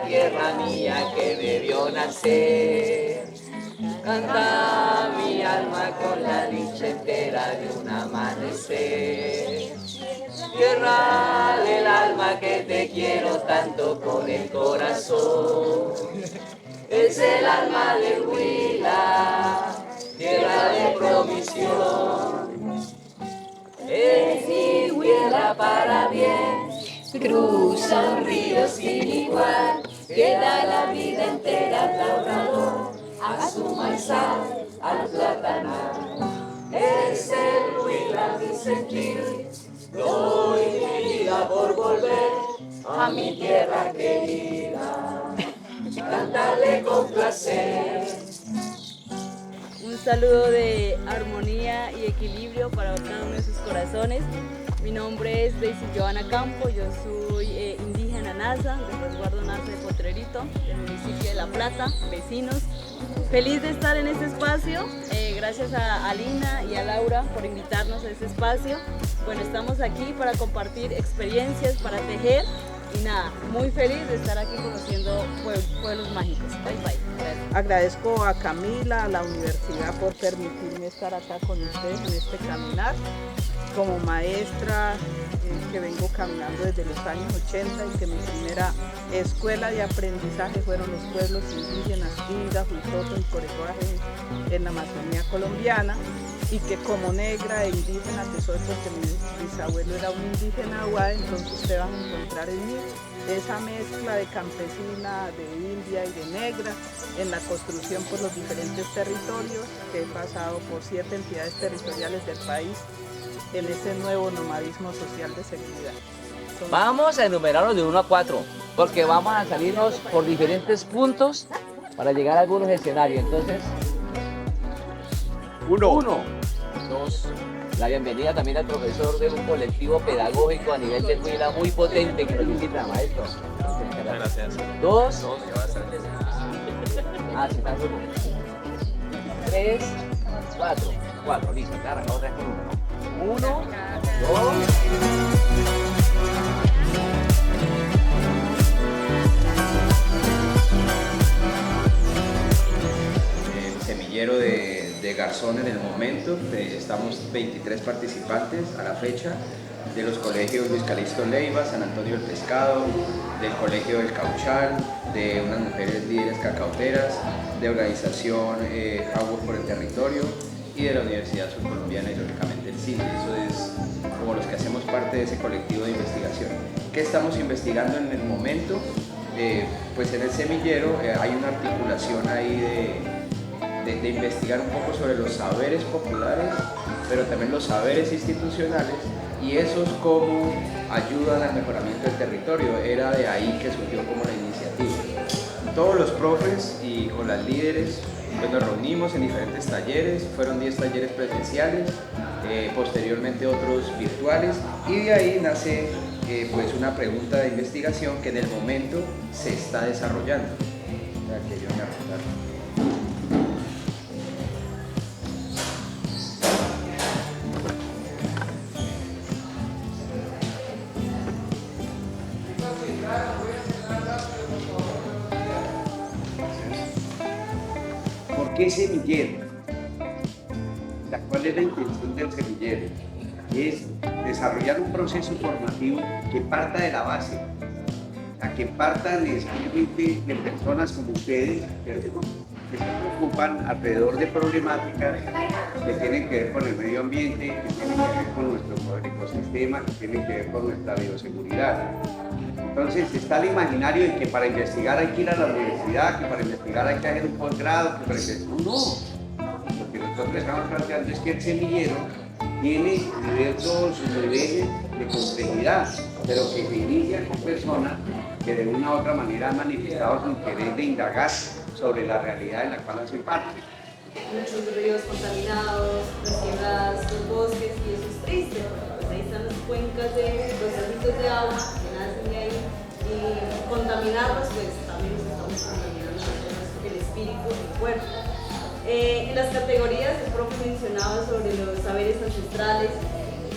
tierra mía que me vio nacer. Canta mi alma con la dicha entera de un amanecer. Tierra del alma que te quiero tanto con el corazón. Es el alma del Huila, tierra de provisión. Es mi tierra para bien, cruza un río sin igual, que da la vida entera al labrador, a su maizal, al platanal. Es el Huila mi sentir, doy mi vida por volver a mi tierra querida, cantarle con placer. Un saludo de armonía y equilibrio para cada uno de sus corazones. Mi nombre es Daisy Joana Campo, yo soy indígena Nasa, del resguardo Nasa de Potrerito, del municipio de La Plata, vecinos. Feliz de estar en este espacio, gracias a Lina y a Laura por invitarnos a este espacio. Bueno, estamos aquí para compartir experiencias, para tejer y nada, muy feliz de estar aquí conociendo pueblos mágicos. Bye bye. Gracias. Agradezco a Camila, a la universidad por permitirme estar acá con ustedes en este caminar. Como maestra que vengo caminando desde los años 80 y que mi primera escuela de aprendizaje fueron los pueblos indígenas Inga, Huitoto y Corecoaje en la Amazonía colombiana, y que como negra e indígena que soy, porque mi bisabuelo era un indígena Aguá, entonces ustedes van a encontrar en mí esa mezcla de campesina, de india y de negra en la construcción por los diferentes territorios, que he pasado por 7 entidades territoriales del país en ese nuevo nomadismo social de seguridad. Vamos a enumerarlos de 1 a 4, porque vamos a salirnos por diferentes puntos para llegar a algunos escenarios. Entonces, 1, 2, la bienvenida también al profesor de un colectivo pedagógico a nivel del Huila muy potente que nos visita, maestro. Muchas gracias. 2, Sí, sí, está bien. 3, 4, listo, ya arrancamos otra vez con 1, 2. Semillero de Garzón en el momento, estamos 23 participantes a la fecha, de los colegios Luis Calixto Leiva, San Antonio del Pescado, del colegio del Cauchal, de unas mujeres líderes cacauteras, de organización Agua por el Territorio y de la Universidad Surcolombiana y lógicamente el CINE. Eso es como los que hacemos parte de ese colectivo de investigación. ¿Qué estamos investigando en el momento? Pues en el semillero hay una articulación ahí de investigar un poco sobre los saberes populares, pero también los saberes institucionales y esos cómo ayudan al mejoramiento del territorio. Era de ahí que surgió como la iniciativa. Todos los profes y con las líderes pues nos reunimos en diferentes talleres, fueron 10 talleres presenciales, posteriormente otros virtuales, y de ahí nace pues una pregunta de investigación que en el momento se está desarrollando. Que yo me ¿Por qué semillero? ¿Cuál es la intención del semillero? Es desarrollar un proceso formativo que parta de la base, que parta necesariamente de personas como ustedes, que se preocupan alrededor de problemáticas que tienen que ver con el medio ambiente, que tienen que ver con nuestro ecosistema, que tienen que ver con nuestra bioseguridad. Entonces está el imaginario de que para investigar hay que ir a la universidad, que para investigar hay que hacer un posgrado, que para investigar... No. Lo que nosotros estamos planteando es que el semillero tiene diversos niveles de complejidad, pero que se inicia con personas que de una u otra manera han manifestado su interés de indagar sobre la realidad en la cual hacen parte. Muchos ríos contaminados, las quebradas, los bosques, y eso es triste, porque pues ahí están las cuencas de los cerritos de agua que nacen de ahí, y contaminarlos pues también nos estamos contaminando el espíritu y el cuerpo. En las categorías el profe mencionaba sobre los saberes ancestrales.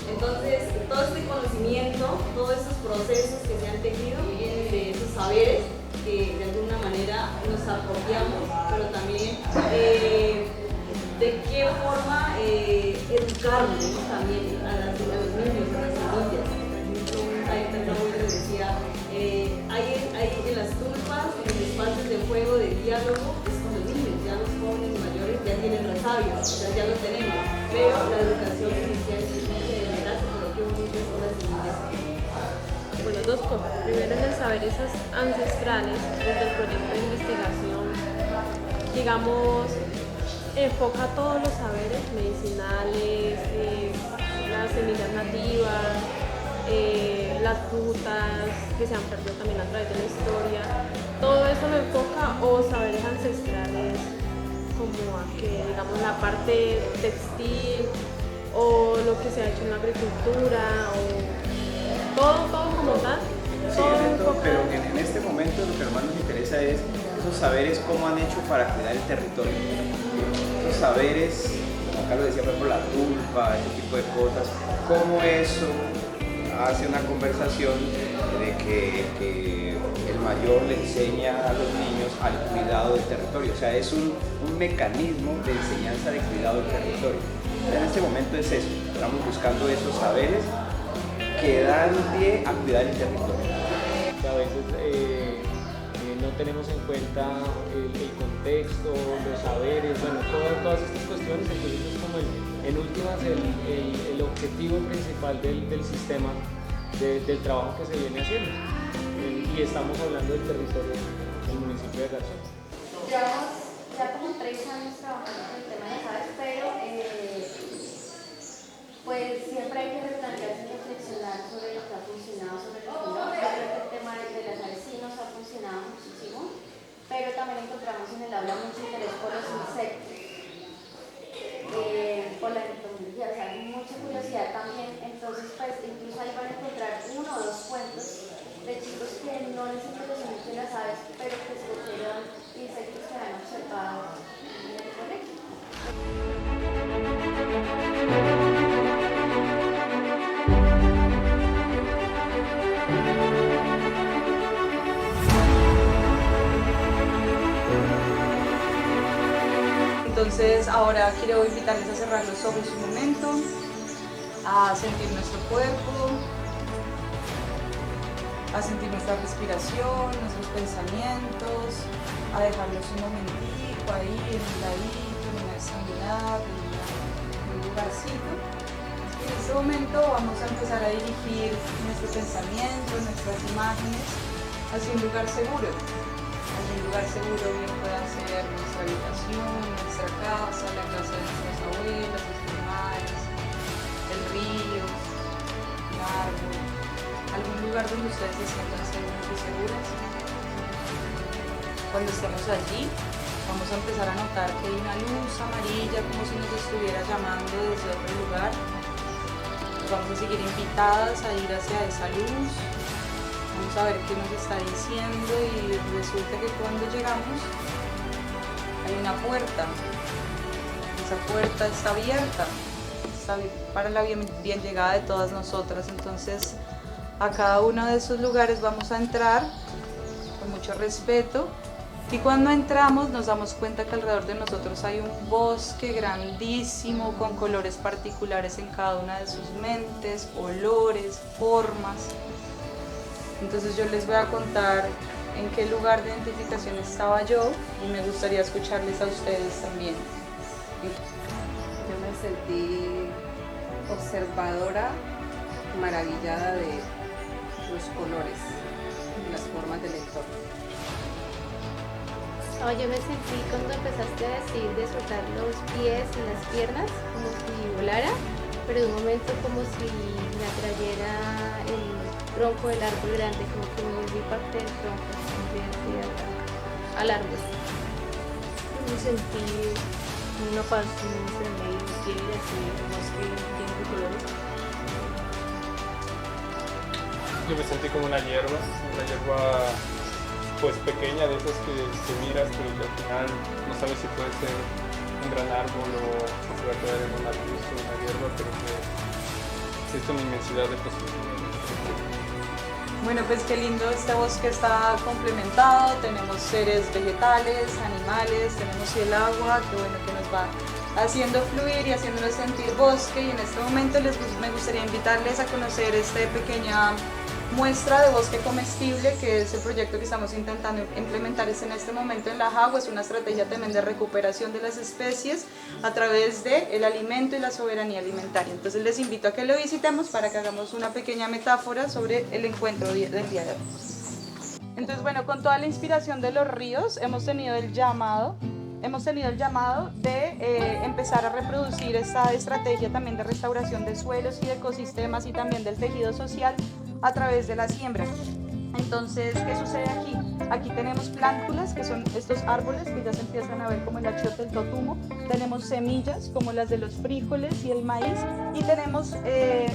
Entonces, todo este conocimiento, todos estos procesos que se han tejido vienen de esos saberes que de alguna manera nos apropiamos, pero también de qué forma educarnos, ¿no? También a los niños, a las niñas. Por ejemplo, un taller les decía, hay en las tulpas, en los espacios de juego, de diálogo, es con los niños, ya los jóvenes mayores ya tienen resabios, ya lo tenemos, pero la educación inicial es de verdad, pero qué bonitas son las niñas. Bueno, dos cosas. Primero es el saber esas ancestrales desde el proyecto de investigación, digamos, enfoca todos los saberes medicinales, las semillas nativas, las frutas que se han perdido también a través de la historia. Todo eso lo enfoca, o saberes ancestrales como a que, digamos, la parte textil o lo que se ha hecho en la agricultura, o todo como tal. Sí, pero en este momento lo que más nos interesa es esos saberes, cómo han hecho para cuidar el territorio. Esos saberes, como acá lo decía, por ejemplo, la tulpa, ese tipo de cosas, cómo eso hace una conversación de que el mayor le enseña a los niños al cuidado del territorio. O sea, es un mecanismo de enseñanza de cuidado del territorio. En este momento es eso, estamos buscando esos saberes que dan pie a cuidar el territorio. A veces no tenemos en cuenta el contexto, los saberes, bueno, todas estas cuestiones. Entonces es como en últimas el objetivo principal del sistema, del trabajo que se viene haciendo. Y estamos hablando del territorio del municipio de Garzón. Llevamos ya como 3 años trabajando con el tema de las aves, pero pues siempre hay que replantearse y reflexionar sobre lo que ha funcionado, sobre lo que no. Yo creo que el tema de las aves sí nos ha funcionado muchísimo, pero también encontramos en el aula mucho interés por los insectos, por la entomología, o sea, hay mucha curiosidad también. Entonces, pues incluso ahí van a encontrar 1 o 2 cuentos de chicos que no les interesan mucho las aves, pero que escogieron insectos que han observado en el colegio. Entonces ahora quiero invitarles a cerrar los ojos un momento, a sentir nuestro cuerpo, a sentir nuestra respiración, nuestros pensamientos, a dejarlos un momentico ahí en un ladito, en una extremidad, en un lugarcito. En este momento vamos a empezar a dirigir nuestro pensamiento, nuestras imágenes hacia un lugar seguro. Un lugar seguro bien puede ser nuestra habitación, nuestra casa, la casa de nuestras abuelas, nuestros madres, el río, un árbol, algún lugar donde ustedes se sientan seguros y seguras. Cuando estemos allí, vamos a empezar a notar que hay una luz amarilla como si nos estuviera llamando desde otro lugar. Nos vamos a seguir invitadas a ir hacia esa luz. Vamos a ver qué nos está diciendo, y resulta que cuando llegamos hay una puerta. Esa puerta está abierta, está para la bien llegada de todas nosotras. Entonces a cada uno de esos lugares vamos a entrar con mucho respeto, y cuando entramos nos damos cuenta que alrededor de nosotros hay un bosque grandísimo con colores particulares en cada una de sus mentes, olores, formas. Entonces yo les voy a contar en qué lugar de identificación estaba yo, y me gustaría escucharles a ustedes también. Yo me sentí observadora, maravillada de los colores, las formas del entorno. Oh, yo me sentí cuando empezaste a decir de soltar los pies y las piernas, como si volara, pero de un momento como si me atrayera el tronco del árbol grande, como que me volví parte del tronco, al árbol. Me sentí una paz entre medio y así, más que lleno de colores. Yo me sentí como una hierba pues pequeña, de esas que miras, pero que al final no sabes si puede ser un gran árbol o se va a quedar en un arbusto, una hierba, pero que existe una inmensidad de posibilidades. Bueno, pues qué lindo, este bosque está complementado, tenemos seres vegetales, animales, tenemos el agua, que bueno, que nos va haciendo fluir y haciéndonos sentir bosque, y en este momento me gustaría invitarles a conocer esta pequeña muestra de bosque comestible, que es el proyecto que estamos intentando implementar en este momento en La Jagua. Es una estrategia también de recuperación de las especies a través del alimento y la soberanía alimentaria. Entonces les invito a que lo visitemos para que hagamos una pequeña metáfora sobre el encuentro del día de hoy. Entonces bueno, con toda la inspiración de los ríos hemos tenido el llamado de empezar a reproducir esta estrategia también de restauración de suelos y de ecosistemas y también del tejido social a través de la siembra. Entonces, ¿qué sucede aquí? Aquí tenemos plántulas, que son estos árboles que ya se empiezan a ver como el achiote, el totumo. Tenemos semillas como las de los frijoles y el maíz, y tenemos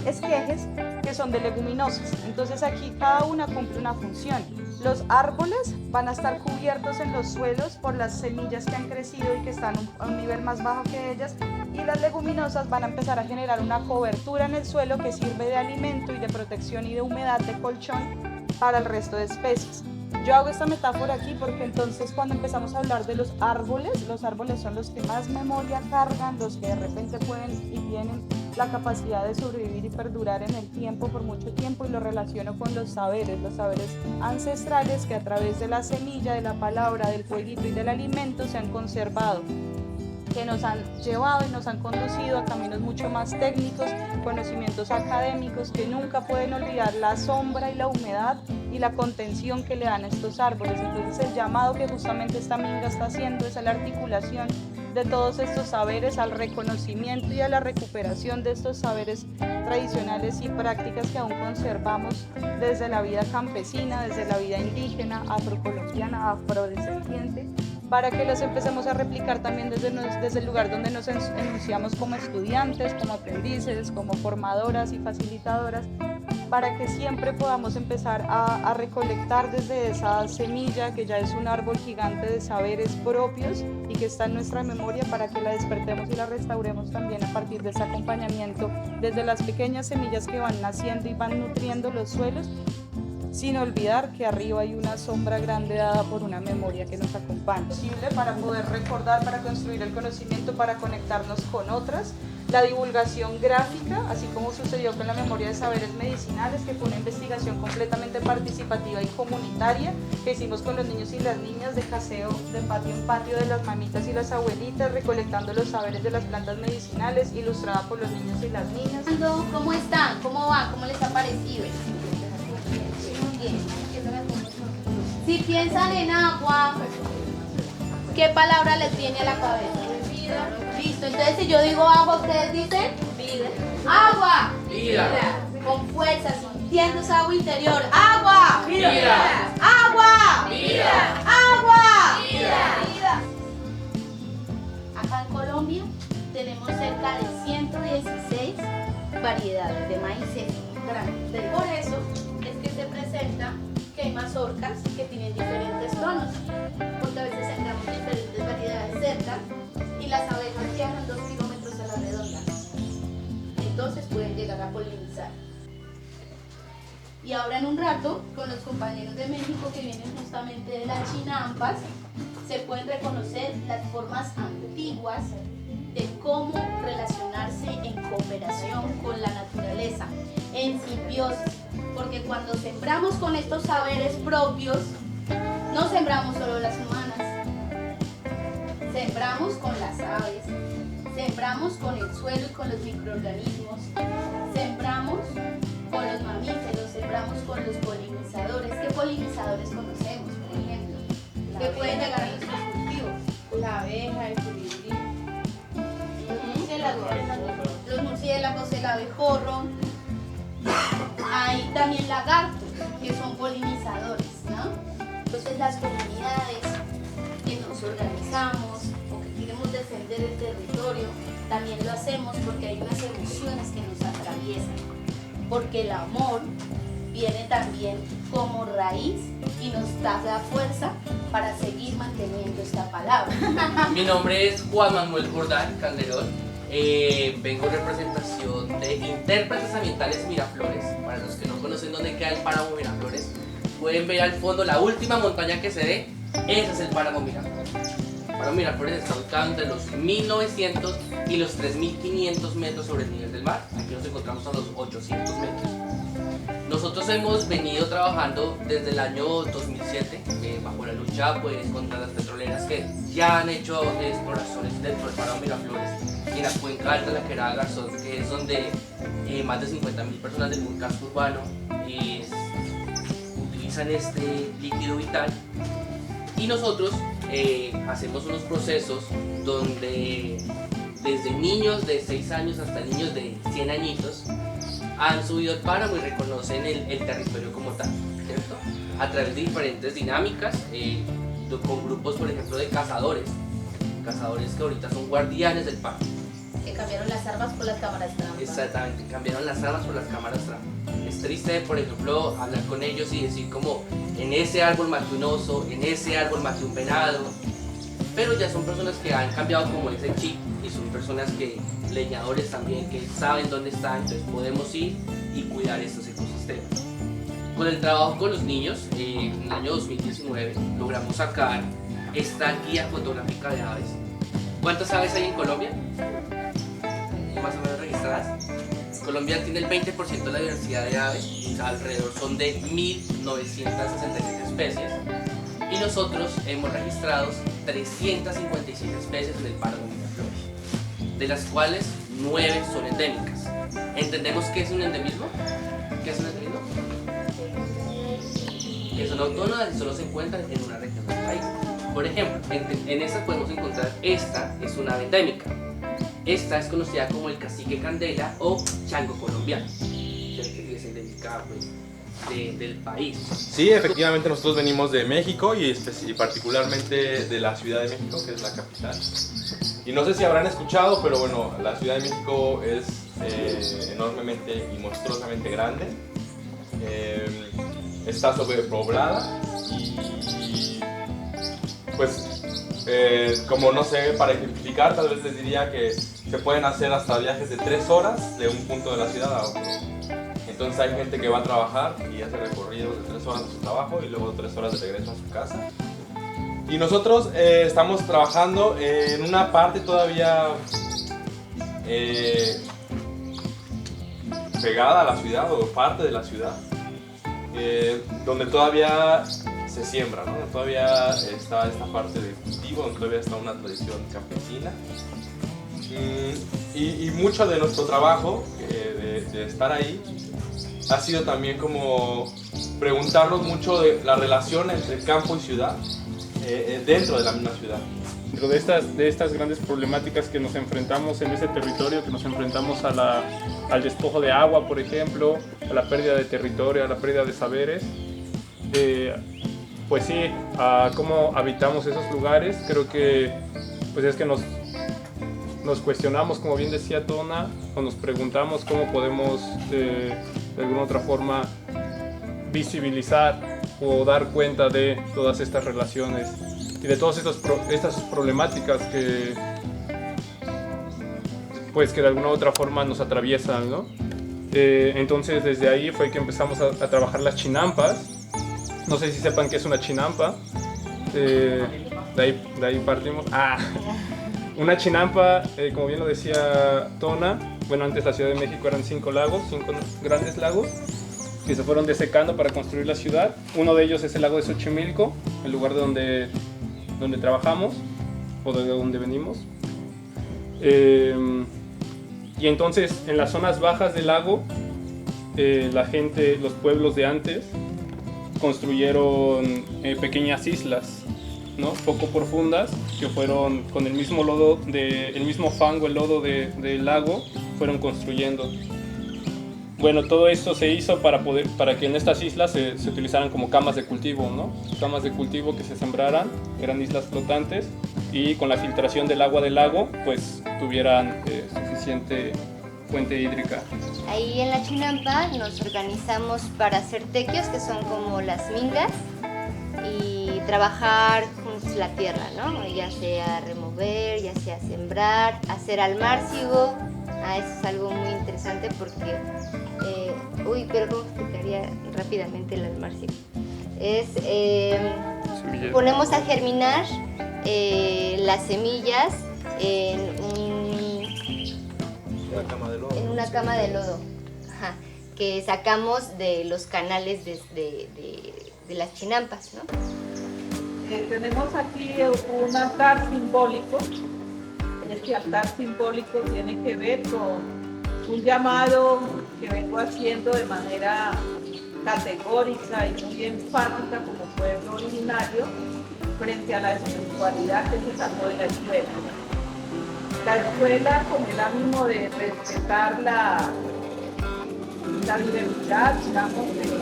esquejes que son de leguminosas. Entonces aquí cada una cumple una función. Los árboles van a estar cubiertos en los suelos por las semillas que han crecido y que están a un nivel más bajo que ellas, y las leguminosas van a empezar a generar una cobertura en el suelo que sirve de alimento y de protección y de humedad, de colchón para el resto de especies. Yo hago esta metáfora aquí porque entonces cuando empezamos a hablar de los árboles son los que más memoria cargan, los que de repente pueden y tienen la capacidad de sobrevivir y perdurar en el tiempo, por mucho tiempo, y lo relaciono con los saberes ancestrales que a través de la semilla, de la palabra, del fueguito y del alimento se han conservado, que nos han llevado y nos han conducido a caminos mucho más técnicos, conocimientos académicos que nunca pueden olvidar la sombra y la humedad y la contención que le dan a estos árboles. Entonces el llamado que justamente esta minga está haciendo es a la articulación de todos estos saberes, al reconocimiento y a la recuperación de estos saberes tradicionales y prácticas que aún conservamos desde la vida campesina, desde la vida indígena, afrocolombiana, afrodescendiente, para que los empecemos a replicar también desde el lugar donde nos enunciamos como estudiantes, como aprendices, como formadoras y facilitadoras, para que siempre podamos empezar a recolectar desde esa semilla que ya es un árbol gigante de saberes propios y que está en nuestra memoria, para que la despertemos y la restauremos también a partir de ese acompañamiento desde las pequeñas semillas que van naciendo y van nutriendo los suelos, sin olvidar que arriba hay una sombra grande dada por una memoria que nos acompaña. Posible para poder recordar, para construir el conocimiento, para conectarnos con otras. La divulgación gráfica, así como sucedió con la memoria de saberes medicinales, que fue una investigación completamente participativa y comunitaria que hicimos con los niños y las niñas, de caseo, de patio en patio, de las mamitas y las abuelitas, recolectando los saberes de las plantas medicinales, ilustrada por los niños y las niñas. ¿Cómo están? ¿Cómo van? ¿Cómo les ha parecido? Bien. Si piensan en agua, ¿qué palabra les viene a la cabeza? Vida. Listo, entonces si yo digo agua, ¿ustedes dicen? Vida. Agua. Vida. Con fuerza, sintiendo esa agua interior. Agua. Vida. Agua. Vida. Agua. Vida. Acá en Colombia tenemos cerca de 116 variedades de maíces grandes. Por eso es que se presenta que hay mazorcas que tienen diferentes tonos, porque a veces sembramos diferentes variedades cerca y las abejas viajan 2 kilómetros a la redonda, entonces pueden llegar a polinizar. Y ahora en un rato, con los compañeros de México que vienen justamente de las chinampas, se pueden reconocer las formas antiguas de cómo relacionarse en cooperación con la naturaleza, en simbiosis, porque cuando sembramos con estos saberes propios, no sembramos solo las humanas, sembramos con las aves, sembramos con el suelo y con los microorganismos, sembramos con los mamíferos, sembramos con los polinizadores. ¿Qué polinizadores conocemos, por ejemplo? Que pueden llegar a nuestros cultivos. La abeja, el colibrí, los murciélagos, el abejorro. Hay también lagartos que son polinizadores, ¿no? Entonces las comunidades que nos organizamos o que queremos defender el territorio, también lo hacemos porque hay unas emociones que nos atraviesan, porque el amor viene también como raíz y nos da la fuerza para seguir manteniendo esta palabra. Mi nombre es Juan Manuel Jordán Calderón. vengo en representación de intérpretes ambientales Miraflores. Para los que no conocen dónde queda el páramo Miraflores, pueden ver al fondo la última montaña que se ve, ese es el páramo Miraflores. El páramo Miraflores está ubicado entre los 1900 y los 3500 metros sobre el nivel del mar. Aquí nos encontramos a los 800 metros. Nosotros hemos venido trabajando desde el año 2007 bajo la lucha pues, contra las petroleras que ya han hecho exploraciones dentro del páramo Miraflores y en la cuenca alta de la Quebrada Garzón, que es donde más de 50.000 personas del casco urbano utilizan este líquido vital. Y nosotros hacemos unos procesos donde desde niños de 6 años hasta niños de 100 añitos han subido el páramo y reconocen el territorio como tal, ¿cierto? A través de diferentes dinámicas, con grupos, por ejemplo, de cazadores que ahorita son guardianes del páramo. Que cambiaron las armas por las cámaras trampa. Exactamente, cambiaron las armas por las cámaras trampa. Es triste, por ejemplo, hablar con ellos y decir como, en ese árbol maté un oso, en ese árbol maté un venado, pero ya son personas que han cambiado como ese chip y son personas leñadores también, que saben dónde están, entonces podemos ir y cuidar estos ecosistemas. Con el trabajo con los niños, en el año 2019 logramos sacar esta guía fotográfica de aves. ¿Cuántas aves hay en Colombia? Más o menos registradas. Colombia tiene el 20% de la diversidad de aves, alrededor son de 1967 especies. Y nosotros hemos registrado 356 especies en el páramo Miraflores, de las cuales 9 son endémicas. ¿Entendemos qué es un endemismo? ¿Qué es un endemismo? Que son autónomas y solo se encuentran en una región del país. Por ejemplo, en esta podemos encontrar, esta es una ave endémica. Esta es conocida como el cacique candela o chango colombiano, que es endémica pues, del país. Sí, efectivamente nosotros venimos de México y particularmente de la Ciudad de México, que es la capital. Y no sé si habrán escuchado, pero bueno, la Ciudad de México es enormemente y monstruosamente grande. Está sobrepoblada y pues como no sé, para ejemplificar tal vez les diría que se pueden hacer hasta viajes de 3 horas de un punto de la ciudad a otro. Entonces hay gente que va a trabajar y hace recorridos de 3 horas a su trabajo y luego 3 horas de regreso a su casa. Y nosotros estamos trabajando en una parte todavía pegada a la ciudad o parte de la ciudad, donde todavía se siembra, ¿no? Todavía está esta parte de cultivo, donde todavía está una tradición campesina. Y mucho de nuestro trabajo, de estar ahí, ha sido también como preguntarnos mucho de la relación entre campo y ciudad, dentro de la misma ciudad. Pero de estas grandes problemáticas que nos enfrentamos en ese territorio, que nos enfrentamos al despojo de agua, por ejemplo, a la pérdida de territorio, a la pérdida de saberes, pues sí, a cómo habitamos esos lugares, creo que pues es que nos cuestionamos, como bien decía Tona, o nos preguntamos cómo podemos de alguna otra forma visibilizar o dar cuenta de todas estas relaciones y de todas estas problemáticas que pues que de alguna u otra forma nos atraviesan, ¿no? Entonces desde ahí fue que empezamos a trabajar las chinampas. No sé si sepan qué es una chinampa. De ahí partimos. Una chinampa, como bien lo decía Tona, bueno, antes la Ciudad de México eran 5 grandes lagos que se fueron desecando para construir la ciudad. Uno de ellos es el lago de Xochimilco, el lugar de donde trabajamos o de donde venimos. Y entonces en las zonas bajas del lago, la gente, los pueblos de antes, construyeron pequeñas islas, ¿no? Poco profundas, que fueron con el mismo lodo, el mismo fango, el lodo del lago, fueron construyendo. Bueno, todo esto se hizo para que en estas islas se utilizaran como camas de cultivo, ¿no? Camas de cultivo que se sembraran, eran islas flotantes, y con la filtración del agua del lago, pues tuvieran suficiente fuente hídrica. Ahí en la chinampa nos organizamos para hacer tequios, que son como las mingas, y trabajar pues la tierra, ¿no? Ya sea remover, ya sea sembrar, hacer almárcigo. Eso es algo muy interesante porque, pero ¿cómo explicaría rápidamente el almárcigo? Ponemos a germinar las semillas en una cama de lodo, ajá, que sacamos de los canales de las chinampas, ¿no? Tenemos aquí un altar simbólico. Este altar simbólico tiene que ver con un llamado que vengo haciendo de manera categórica y muy enfática como pueblo originario frente a la espiritualidad que se sacó de la escuela. La escuela, con el ánimo de respetar la diversidad, digamos, de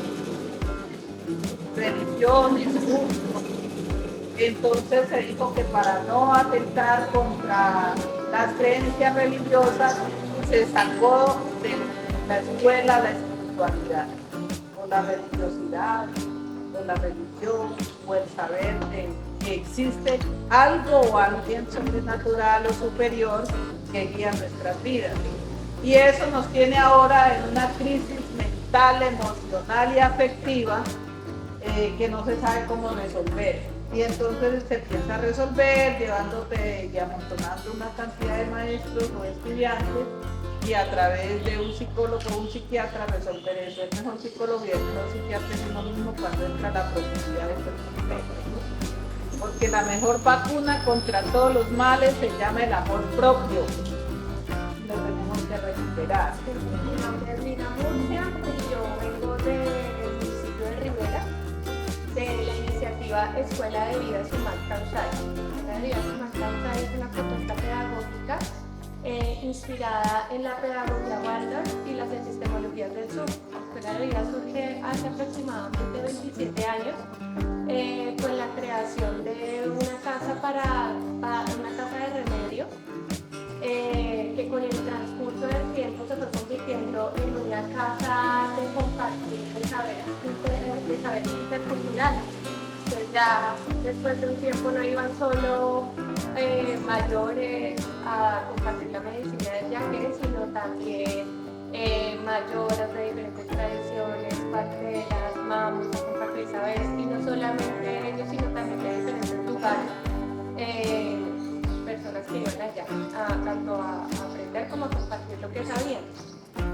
religiones, gustos. Entonces se dijo que para no atentar contra las creencias religiosas, se sacó de la escuela la espiritualidad, o la religiosidad, o la religión, o el saber de que existe algo o alguien sobrenatural o superior que guía nuestras vidas. Y eso nos tiene ahora en una crisis mental, emocional y afectiva que no se sabe cómo resolver. Y entonces se empieza a resolver llevándote y amontonando una cantidad de maestros o estudiantes y a través de un psicólogo o un psiquiatra resolver eso. El mejor psicólogo y el mejor psiquiatra es uno mismo cuando entra la profundidad de estos conceptos. Porque la mejor vacuna contra todos los males se llama el amor propio. Lo tenemos que recuperar. Mi nombre es Lina Murcia y yo vengo del municipio de Rivera, de la iniciativa Escuela de Vida Sumal Causay. La Escuela de Vida Sumal Causay es una propuesta pedagógica inspirada en la pedagogía Waldorf y las epistemologías del sur. La Escuela de Vida surge hace aproximadamente 27 años con la creación de una casa una casa de remedio que con el transcurso del tiempo se fue convirtiendo en una casa de compartir de saberes interculturales. Entonces ya después de un tiempo no iban solo mayores a compartir la medicina del yaque, sino también mayores de diferentes tradiciones, parteras, mamos, a compartir saberes, y no solamente ellos, sino también de diferentes lugares, personas que iban allá, tanto a aprender como a compartir lo que sabían.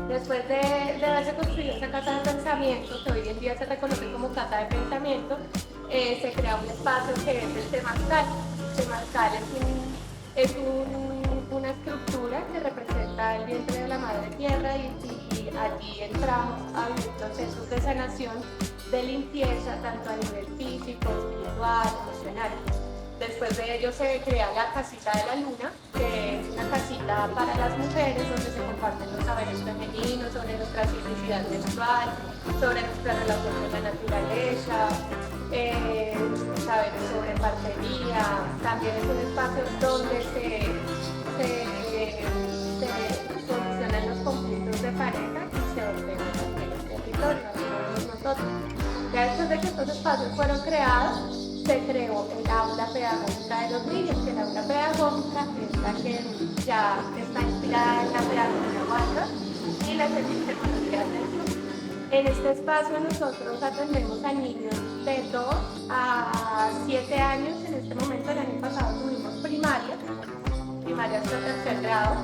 Después de haberse construido esta casa de pensamiento, que hoy en día se reconoce como casa de pensamiento, se crea un espacio que es el Temazcal. El Temazcal es una estructura que representa el vientre de la madre tierra y allí entramos a vivir procesos de sanación, de limpieza, tanto a nivel físico, espiritual, emocional. Después de ello se crea la casita de la luna, que es una casita para las mujeres donde se comparten los saberes femeninos sobre nuestra simplicidad sexual, sobre nuestra relación con la naturaleza, saberes sobre partería. También es un espacio donde se solucionan los conflictos de pareja y se ordenan también los territorios, nosotros. Ya después de que estos espacios fueron creados, se creó el aula pedagógica de los niños, que el aula pedagógica es la que ya está inspirada en la pedagogía Waldorf y las epistemologías del sur. En este espacio nosotros atendemos a niños de 2 a 7 años. En este momento, el año pasado tuvimos primaria hasta tercer grado.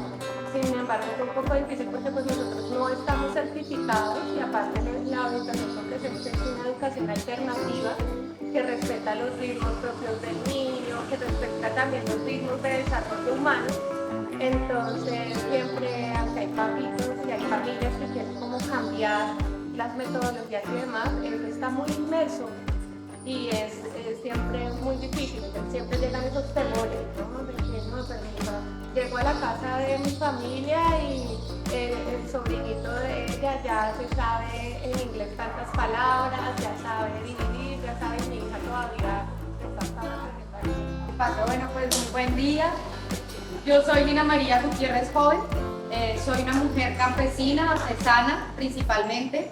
Sin embargo, es un poco difícil porque pues, nosotros no estamos certificados y aparte la orientación que ofrecemos es una educación alternativa que respeta los ritmos propios del niño, que respeta también los ritmos de desarrollo humano. Entonces, siempre, aunque hay papitos y hay familias que quieren como cambiar las metodologías y demás, él está muy inmerso y es siempre muy difícil. Siempre llegan esos temores, ¿no? De que no, permiso. Llego a la casa de mi familia y el sobrinito de ella ya se sabe en inglés tantas palabras, ya sabe dividir, ya sabe, mi hija todavía está aprendiendo. ¿Qué pasa? Bueno, pues muy buen día. Yo soy Lina María Gutiérrez Joven, soy una mujer campesina, artesana principalmente,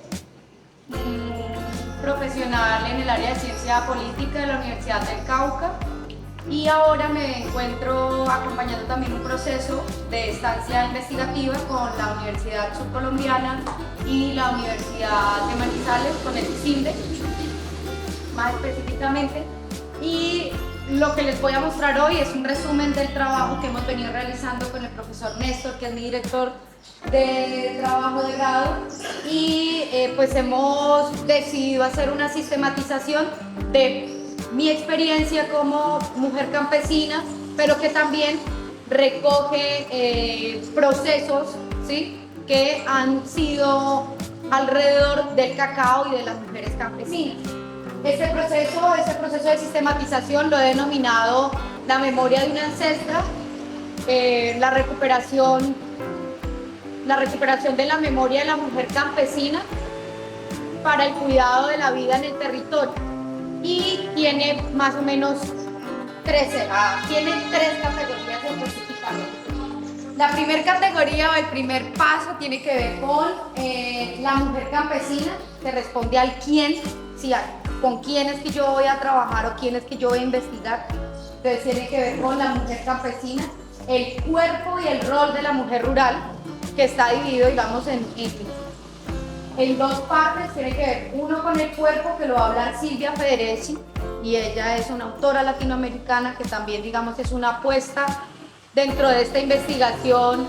profesional en el área de ciencia política de la Universidad del Cauca. y ahora me encuentro acompañando también un proceso de estancia investigativa con la Universidad Subcolombiana y la Universidad de Manizales, con el CINDE, más específicamente. Y lo que les voy a mostrar hoy es un resumen del trabajo que hemos venido realizando con el profesor Néstor, que es mi director de trabajo de grado, y pues hemos decidido hacer una sistematización de mi experiencia como mujer campesina, pero que también recoge procesos, ¿sí?, que han sido alrededor del cacao y de las mujeres campesinas. Ese proceso de sistematización lo he denominado la memoria de una ancestra, la recuperación de la memoria de la mujer campesina para el cuidado de la vida en el territorio. Y tiene más o menos tiene tres categorías específicamente. La primera categoría o el primer paso tiene que ver con la mujer campesina, que responde al quién, ¿sí? Con quién es que yo voy a trabajar o quién es que yo voy a investigar. Entonces tiene que ver con la mujer campesina, el cuerpo y el rol de la mujer rural, que está dividido, digamos, en dos partes. Tiene que ver uno con el cuerpo, que lo va a hablar Silvia Federici, y ella es una autora latinoamericana que también, digamos, es una apuesta dentro de esta investigación,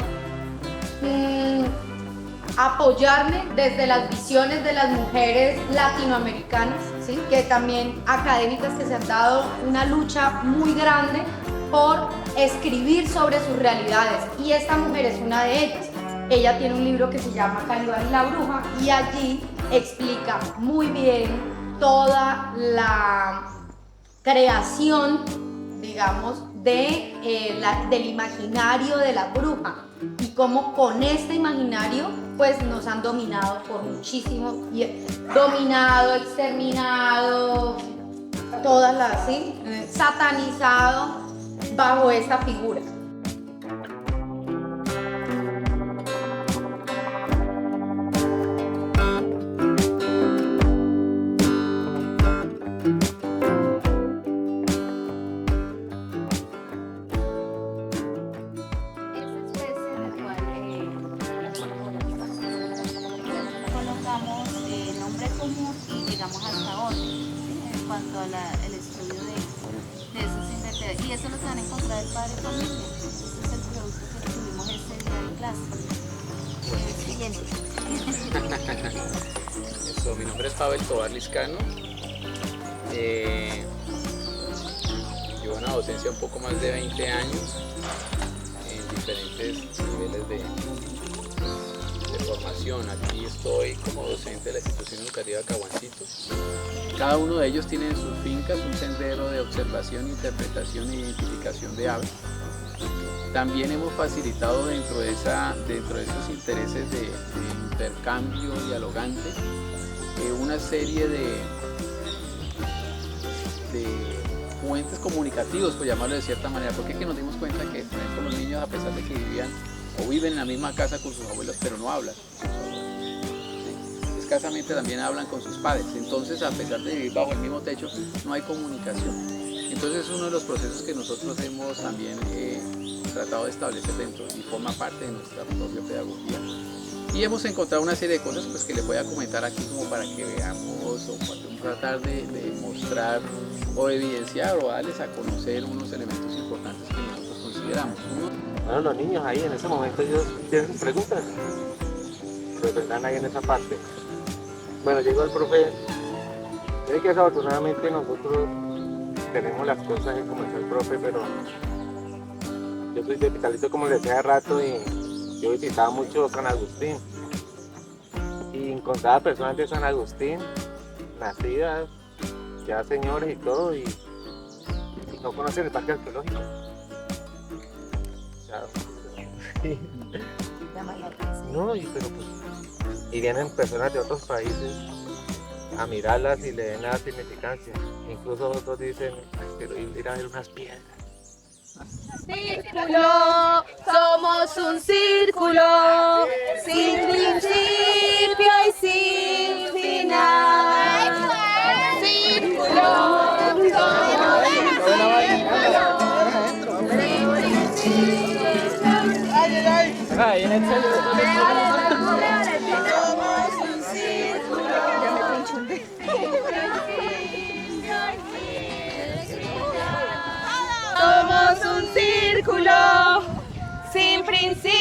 apoyarme desde las visiones de las mujeres latinoamericanas, ¿sí?, que también académicas que se han dado una lucha muy grande por escribir sobre sus realidades, y esta mujer es una de ellas. Ella tiene un libro que se llama Calibán y la bruja, y allí explica muy bien toda la creación, digamos, del imaginario de la bruja, y cómo con este imaginario pues nos han dominado por muchísimo, dominado, exterminado, todas las, ¿sí?, satanizado bajo esta figura. El estudio de esos invertebrados, y eso lo que van a encontrar el padre familia. Este es el producto que tuvimos este día en clase. Siguiente. Eso, mi nombre es Pavel Tobar Liscano. Llevo una docencia un poco más de 20 años en diferentes niveles de formación. Aquí estoy como docente de la institución educativa Caguancito. Cada uno de ellos tiene en sus fincas un sendero de observación, interpretación e identificación de aves. También hemos facilitado dentro de esos intereses de intercambio dialogante una serie de puentes comunicativos, por llamarlo de cierta manera, porque es que nos dimos cuenta que, por ejemplo, los niños, a pesar de que viven en la misma casa con sus abuelos, pero no hablan. Escasamente también hablan con sus padres. Entonces, a pesar de vivir bajo el mismo techo, no hay comunicación. Entonces, es uno de los procesos que nosotros hemos también tratado de establecer dentro y forma parte de nuestra propia pedagogía. Y hemos encontrado una serie de cosas pues, que les voy a comentar aquí como para que veamos o para tratar de mostrar o evidenciar o darles a conocer unos elementos importantes que nosotros consideramos. Bueno, los niños ahí en ese momento ellos tienen preguntas, pero vendrán ahí en esa parte. Bueno, llegó el profe. Es que desafortunadamente nosotros tenemos las cosas como está el profe, pero yo soy de Hospitalito, como les decía hace rato, y yo visitaba mucho San Agustín y encontraba personas de San Agustín, nacidas, ya señores y todo, y no conocen el parque arqueológico. No, pero pues, y vienen personas de otros países a mirarlas y le den la significancia. Incluso otros dicen, quiero ir a ver unas piedras. Círculo, somos un círculo, sin principio y sin final. Círculo, somos un círculo. Somos un círculo sin principio.